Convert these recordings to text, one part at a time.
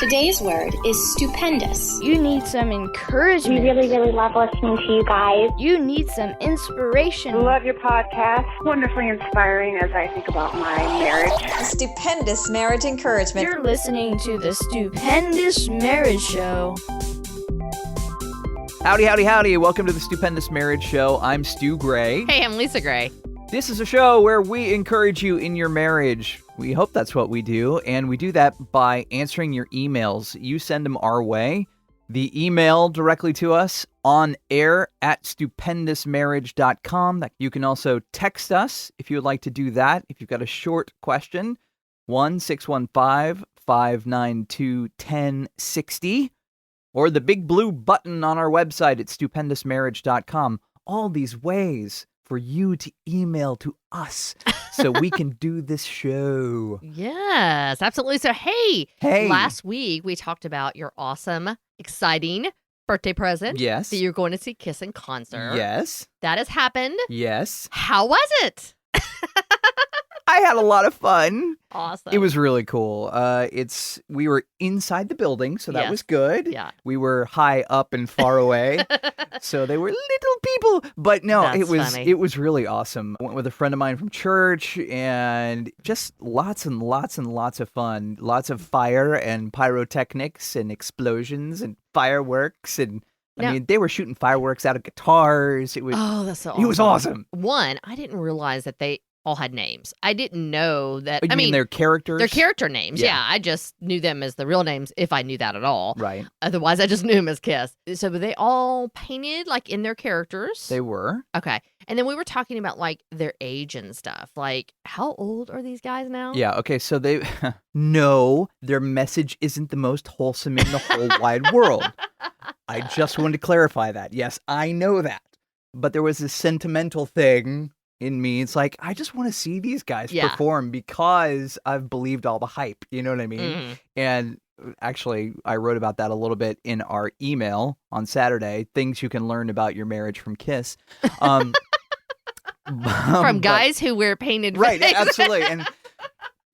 Today's word is stupendous. You need some encouragement. We really love listening to you guys. You need some inspiration. Love your podcast. Wonderfully inspiring as I think about my marriage. Stupendous marriage encouragement. You're listening to the Stupendous Marriage Show. Howdy, howdy, howdy. Welcome to the Stupendous Marriage Show. I'm Stu Gray. Hey, I'm Lisa Gray. This is a show where we encourage you in your marriage. We hope that's what we do, and we do that by answering your emails. You send them our way. The email directly to us on air at stupendousmarriage.com. You can also text us if you would like to do that. If you've got a short question, 1-615-592-1060, or the big blue button on our website at stupendousmarriage.com. All these ways for you to email to us so we can do this show. Yes, absolutely. So, hey, last week we talked about your awesome, exciting birthday present. Yes. That you're going to see Kiss in concert. Yes. That has happened. Yes. How was it? I had a lot of fun. Awesome. It was really cool. We were inside the building, so that was good. Yeah. We were high up and far away, so they were little people. But no, That's funny. It was really awesome. I went with a friend of mine from church, and just lots and lots and lots of fun. Lots of fire and pyrotechnics and explosions and fireworks and. I mean, they were shooting fireworks out of guitars. It was. Oh, that's so awesome. It was awesome. One, I didn't realize that they all had names. I didn't know that. You mean their characters? Their character names, yeah. I just knew them as the real names, if I knew that at all. Right. Otherwise, I just knew them as Kiss. So were they all painted, like, in their characters? They were. Okay. And then we were talking about, like, their age and stuff. Like, how old are these guys now? Yeah, okay, so they... No, their message isn't the most wholesome in the whole wide world. I just wanted to clarify that. Yes, I know that. But there was this sentimental thing in me. It's like, I just want to see these guys perform because I've believed all the hype. You know what I mean? Mm-hmm. And actually, I wrote about that a little bit in our email on Saturday. Things you can learn about your marriage from Kiss. From guys who wear painted right, things. absolutely. And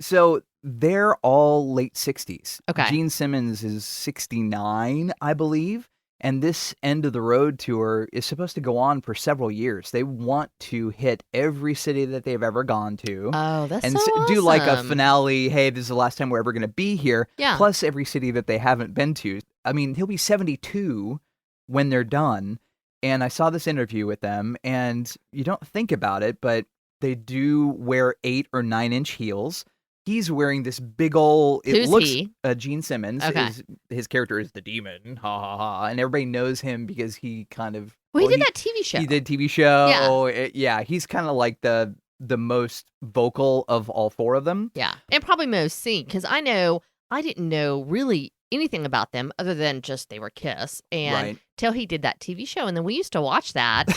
so they're all late 60s. Okay. Gene Simmons is 69, I believe. And this End of the Road tour is supposed to go on for several years. They want to hit every city that they've ever gone to. Oh, that's and so awesome. do like a finale, hey, this is the last time we're ever going to be here. Yeah. Plus every city that they haven't been to. I mean, he'll be 72 when they're done. And I saw this interview with them, and you don't think about it, but they do wear 8 or 9-inch heels. He's wearing this big old. Who's he? Gene Simmons. Okay. His character is the demon. Ha ha ha! And everybody knows him because he kind of. Well, he did that TV show. He did TV show. Yeah. Yeah. He's kind of like the most vocal of all four of them. Yeah, and probably most seen because I didn't know really anything about them other than just they were Kiss and till he did that TV show, and then we used to watch that,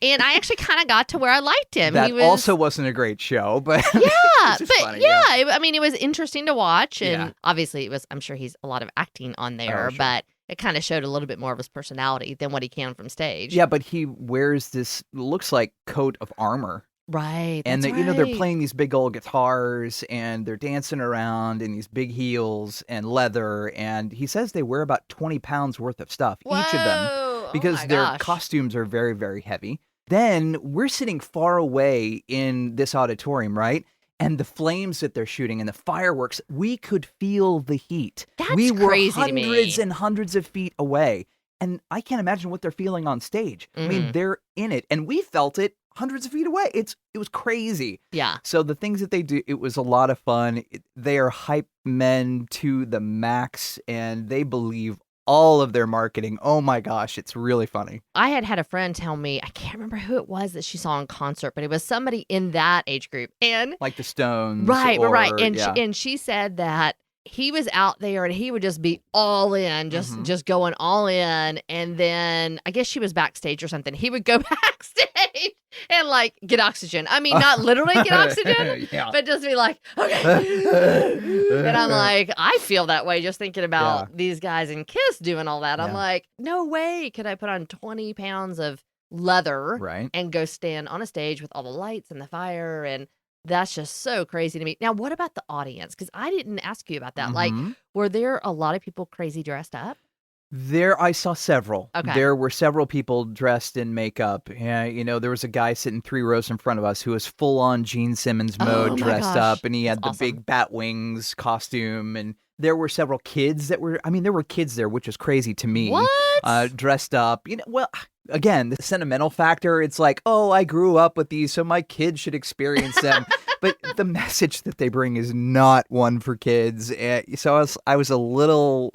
and I actually kind of got to where I liked him. That also wasn't a great show, but funny, I mean, it was interesting to watch, and obviously it was. I'm sure he's a lot of acting on there, but it kind of showed a little bit more of his personality than what he can from stage. Yeah, but he wears this looks like coat of armor. Right. And that's they're playing these big old guitars and they're dancing around in these big heels and leather. And he says they wear about 20 pounds worth of stuff, each of them, because their costumes are very, very heavy. Then we're sitting far away in this auditorium, right? And the flames that they're shooting and the fireworks, we could feel the heat. We were crazy hundreds and hundreds of feet away. And I can't imagine what they're feeling on stage. I mean, they're in it. And we felt it hundreds of feet away. It was crazy. Yeah. So the things that they do, it was a lot of fun. They are hype men to the max, and they believe all of their marketing. Oh my gosh, it's really funny. I had a friend tell me, I can't remember who it was that she saw in concert, but it was somebody in that age group. And like the Stones. Right. And she said that he was out there and he would just be all in, just going all in. And then I guess she was backstage or something. He would go backstage and like get oxygen. I mean, not literally get oxygen, but just be like, okay. And I'm like, I feel that way just thinking about these guys in Kiss doing all that. I'm like, no way could I put on 20 pounds of leather and go stand on a stage with all the lights and the fire and That's just so crazy to me. Now, what about the audience? Because I didn't ask you about that. Like, Mhm. were there a lot of people crazy dressed up? I saw several. Okay. There were several people dressed in makeup. There was a guy sitting 3 rows in front of us who was full on Gene Simmons mode, Oh my dressed gosh. up, and he That's had the awesome. big bat wings costume. And there were several kids there were kids there, which is crazy to me. What? Dressed up. Well, again, the sentimental factor, it's like, oh, I grew up with these, so my kids should experience them. But the message that they bring is not one for kids. So I was a little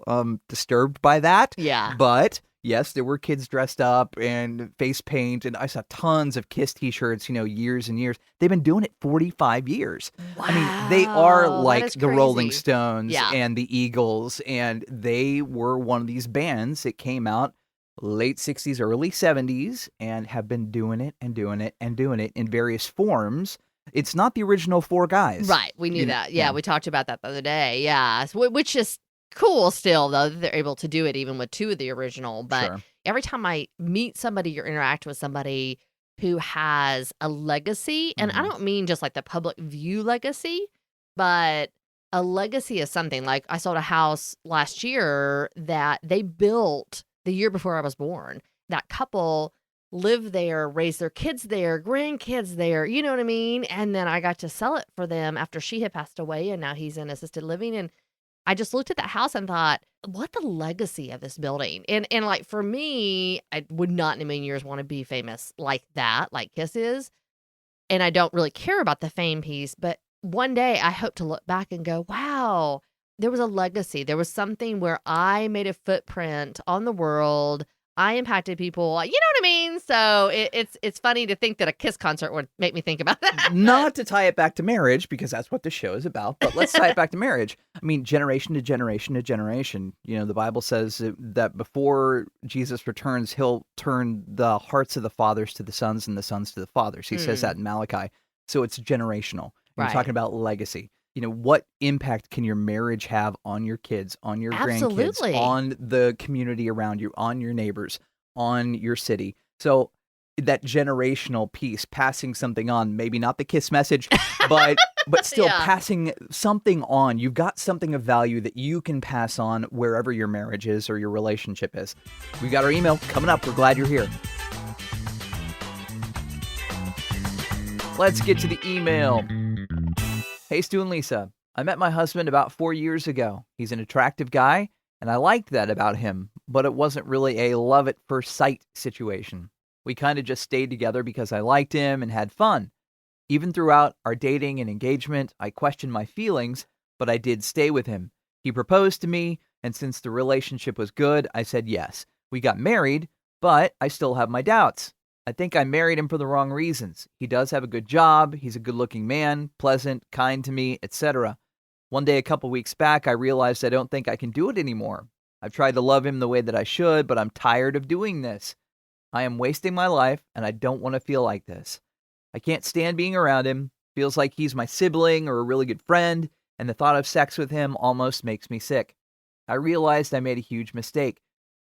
disturbed by that. Yeah. But yes, there were kids dressed up and face paint, and I saw tons of Kiss t-shirts, years and years. They've been doing it 45 years. Wow. I mean, they are That like is the Rolling crazy. Stones Yeah. and the Eagles, and they were one of these bands that came out late 60s, early 70s, and have been doing it and doing it and doing it in various forms. It's not the original 4 guys. Right. We knew that. Yeah, we talked about that the other day. Yeah. Which is cool still, though, that they're able to do it even with 2 of the original. But Sure. every time I meet somebody or interact with somebody who has a legacy, and I don't mean just like the public view legacy, but a legacy is something. Like I sold a house last year that they built the year before I was born. That couple lived there, raised their kids there, grandkids there, you know what I mean? And then I got to sell it for them after she had passed away, and now he's in assisted living. And I just looked at that house and thought, what the legacy of this building? And like for me, I would not in a million years want to be famous like that, like Kiss is. And I don't really care about the fame piece, but one day I hope to look back and go, wow, there was a legacy. There was something where I made a footprint on the world. I impacted people. You know what I mean? So it's funny to think that a Kiss concert would make me think about that. Not to tie it back to marriage, because that's what the show is about, but let's tie it back to marriage. I mean, generation to generation to generation. The Bible says that before Jesus returns, he'll turn the hearts of the fathers to the sons and the sons to the fathers. He says that in Malachi. So it's generational. You're Right. talking about legacy. What impact can your marriage have on your kids, on your Absolutely. grandkids, on the community around you, on your neighbors, on your city? So that generational piece, passing something on, maybe not the Kiss message, but still Yeah. passing something on. You've got something of value that you can pass on wherever your marriage is or your relationship is. We've got our email coming up. We're glad you're here. Let's get to the email. Hey, Stu and Lisa. I met my husband about 4 years ago. He's an attractive guy, and I liked that about him, but it wasn't really a love at first sight situation. We kind of just stayed together because I liked him and had fun. Even throughout our dating and engagement, I questioned my feelings, but I did stay with him. He proposed to me, and since the relationship was good, I said yes. We got married, but I still have my doubts. I think I married him for the wrong reasons. He does have a good job, he's a good-looking man, pleasant, kind to me, etc. One day a couple weeks back, I realized I don't think I can do it anymore. I've tried to love him the way that I should, but I'm tired of doing this. I am wasting my life, and I don't want to feel like this. I can't stand being around him. Feels like he's my sibling or a really good friend, and the thought of sex with him almost makes me sick. I realized I made a huge mistake.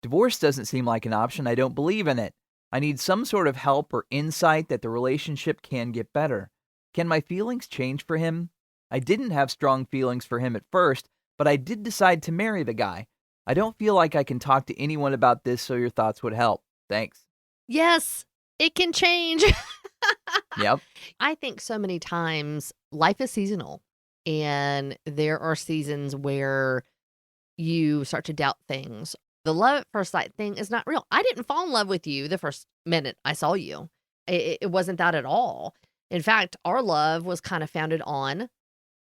Divorce doesn't seem like an option. I don't believe in it. I need some sort of help or insight that the relationship can get better. Can my feelings change for him? I didn't have strong feelings for him at first, but I did decide to marry the guy. I don't feel like I can talk to anyone about this, so your thoughts would help. Thanks. Yes, it can change. Yep. I think so many times life is seasonal, and there are seasons where you start to doubt things. The love at first sight thing is not real. I didn't fall in love with you the first minute I saw you. It wasn't that at all. In fact, our love was kind of founded on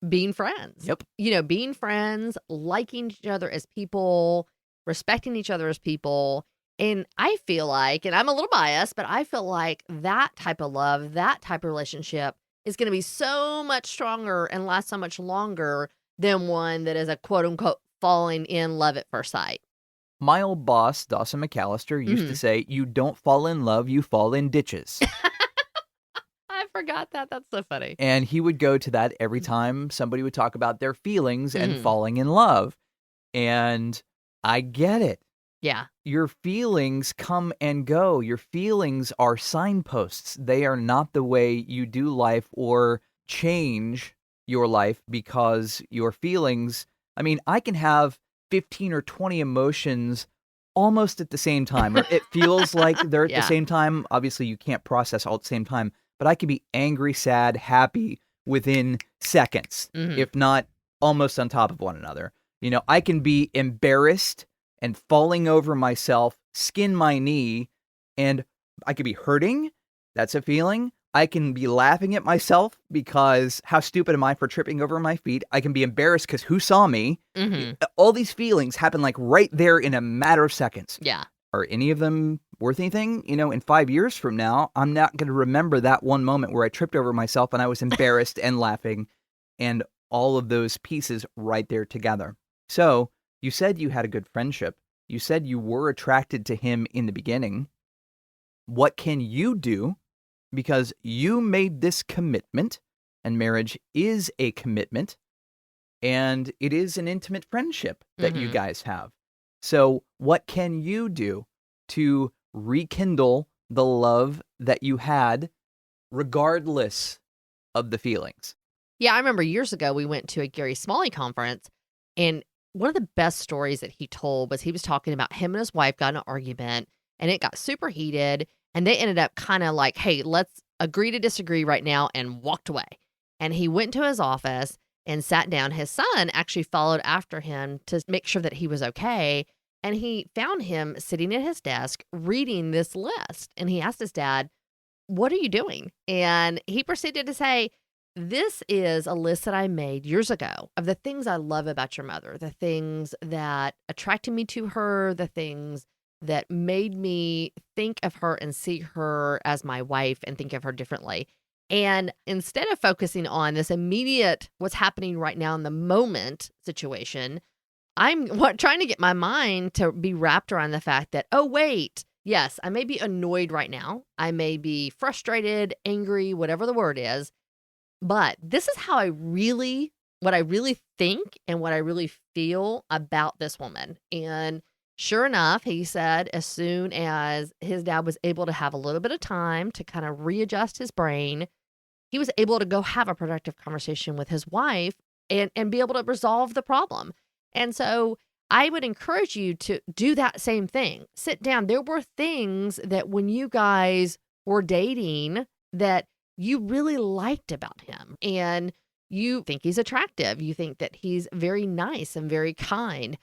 being friends. Yep. Being friends, liking each other as people, respecting each other as people. And I feel like, and I'm a little biased, but I feel like that type of love, that type of relationship is going to be so much stronger and last so much longer than one that is a quote unquote falling in love at first sight. My old boss, Dawson McAllister, used to say, you don't fall in love, you fall in ditches. I forgot that. That's so funny. And he would go to that every time somebody would talk about their feelings and falling in love. And I get it. Yeah. Your feelings come and go. Your feelings are signposts. They are not the way you do life or change your life because your feelings, I mean, I can have 15 or 20 emotions almost at the same time, or it feels like they're at the same time. Obviously, you can't process all at the same time, but I can be angry, sad, happy within seconds, if not almost on top of one another. I can be embarrassed and falling over myself, skin my knee, and I could be hurting. That's a feeling. I can be laughing at myself because how stupid am I for tripping over my feet? I can be embarrassed because who saw me? All these feelings happen like right there in a matter of seconds. Yeah. Are any of them worth anything? In 5 years from now, I'm not going to remember that one moment where I tripped over myself and I was embarrassed and laughing, and all of those pieces right there together. So you said you had a good friendship. You said you were attracted to him in the beginning. What can you do? Because you made this commitment, and marriage is a commitment, and it is an intimate friendship that you guys have. So what can you do to rekindle the love that you had regardless of the feelings? Yeah, I remember years ago we went to a Gary Smalley conference, and one of the best stories that he told was he was talking about him and his wife got in an argument, and it got super heated, and they ended up kind of like, hey, let's agree to disagree right now, and walked away. And he went to his office and sat down. His son actually followed after him to make sure that he was okay. And he found him sitting at his desk reading this list. And he asked his dad, what are you doing? And he proceeded to say, this is a list that I made years ago of the things I love about your mother, the things that attracted me to her, the things that made me think of her and see her as my wife and think of her differently. And instead of focusing on this immediate, what's happening right now in the moment situation, I'm trying to get my mind to be wrapped around the fact that, oh, wait, yes, I may be annoyed right now. I may be frustrated, angry, whatever the word is. But this is how what I really think and what I really feel about this woman. And sure enough, he said, as soon as his dad was able to have a little bit of time to kind of readjust his brain, he was able to go have a productive conversation with his wife and be able to resolve the problem. And so I would encourage you to do that same thing. Sit down. There were things that when you guys were dating that you really liked about him, and you think he's attractive. You think that he's very nice and very kind.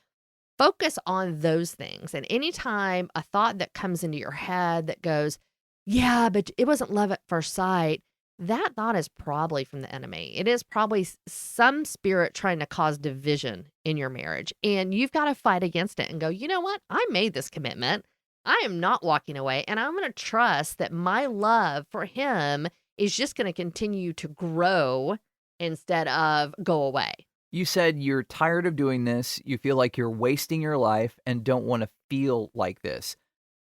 Focus on those things. And anytime a thought that comes into your head that goes, yeah, but it wasn't love at first sight, that thought is probably from the enemy. It is probably some spirit trying to cause division in your marriage. And you've got to fight against it and go, you know what? I made this commitment. I am not walking away. And I'm going to trust that my love for him is just going to continue to grow instead of go away. You said you're tired of doing this, you feel like you're wasting your life and don't want to feel like this.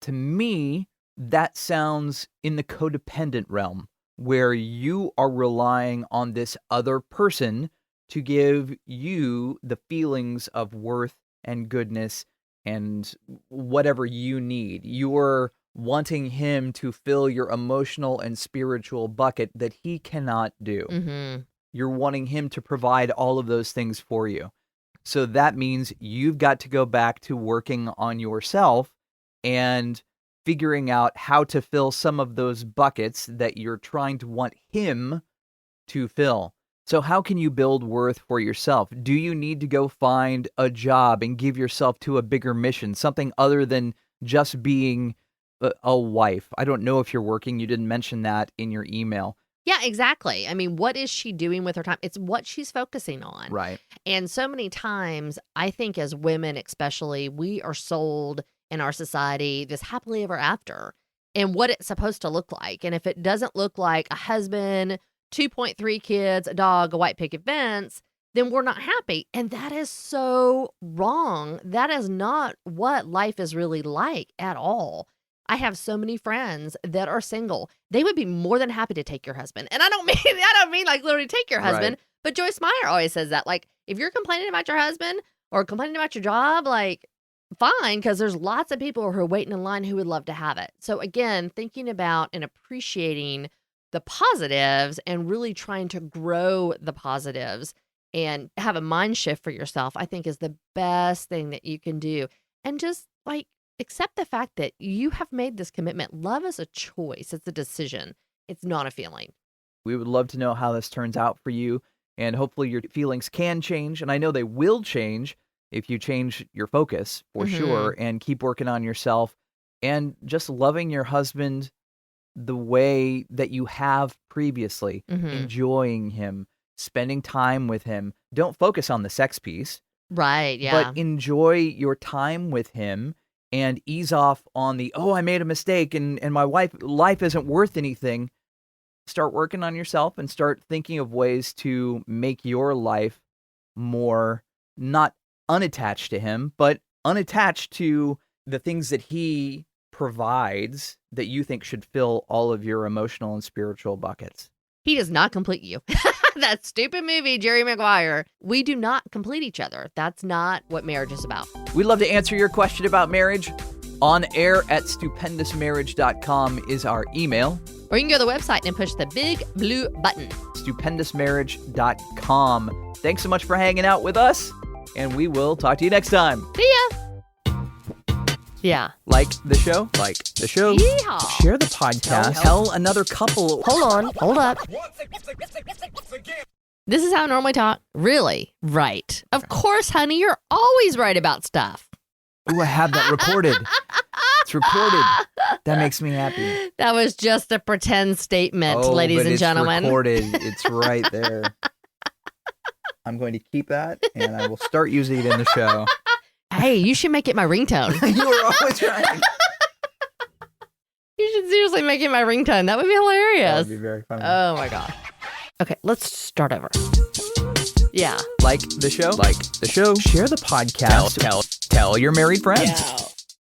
To me, that sounds in the codependent realm, where you are relying on this other person to give you the feelings of worth and goodness and whatever you need. You're wanting him to fill your emotional and spiritual bucket that he cannot do. You're wanting him to provide all of those things for you. So that means you've got to go back to working on yourself and figuring out how to fill some of those buckets that you're trying to want him to fill. So how can you build worth for yourself? Do you need to go find a job and give yourself to a bigger mission, something other than just being a wife? I don't know if you're working. You didn't mention that in your email. Yeah, exactly. I mean, what is she doing with her time? It's what she's focusing on. Right. And so many times, I think as women especially, we are sold in our society this happily ever after and what it's supposed to look like. And if it doesn't look like a husband, 2.3 kids, a dog, a white picket fence, then we're not happy. And that is so wrong. That is not what life is really like at all. I have so many friends that are single. They would be more than happy to take your husband. And I don't mean like literally take your husband, right. But Joyce Meyer always says that. Like, if you're complaining about your husband or complaining about your job, like, fine, because there's lots of people who are waiting in line who would love to have it. So again, thinking about and appreciating the positives and really trying to grow the positives and have a mind shift for yourself, I think is the best thing that you can do. And just like accept the fact that you have made this commitment. Love is a choice. It's a decision. It's not a feeling. We would love to know how this turns out for you. And hopefully your feelings can change. And I know they will change if you change your focus for sure and keep working on yourself and just loving your husband the way that you have previously, enjoying him, spending time with him. Don't focus on the sex piece. Right, yeah. But enjoy your time with him and ease off on the, I made a mistake and my life isn't worth anything. Start working on yourself and start thinking of ways to make your life more not unattached to him, but unattached to the things that he provides that you think should fill all of your emotional and spiritual buckets. He does not complete you. That stupid movie, Jerry Maguire. We do not complete each other. That's not what marriage is about. We'd love to answer your question about marriage. On air at stupendousmarriage.com is our email. Or you can go to the website and push the big blue button. Stupendousmarriage.com. Thanks so much for hanging out with us, and we will talk to you next time. See ya. Yeah. Like the show? Like the show. Yeehaw. Share the podcast. Tell another couple. Hold on. Hold up. This is how I normally talk. Really? Right. Of course, honey. You're always right about stuff. Ooh, I have that recorded. It's recorded. That makes me happy. That was just a pretend statement, ladies and gentlemen. It's recorded. It's right there. I'm going to keep that, and I will start using it in the show. Hey, you should make it my ringtone. You were always right. You should seriously make it my ringtone. That would be hilarious. That would be very funny. Oh, my God. Okay, let's start over. Yeah. Like the show? Like the show. Share the podcast. Tell your married friends.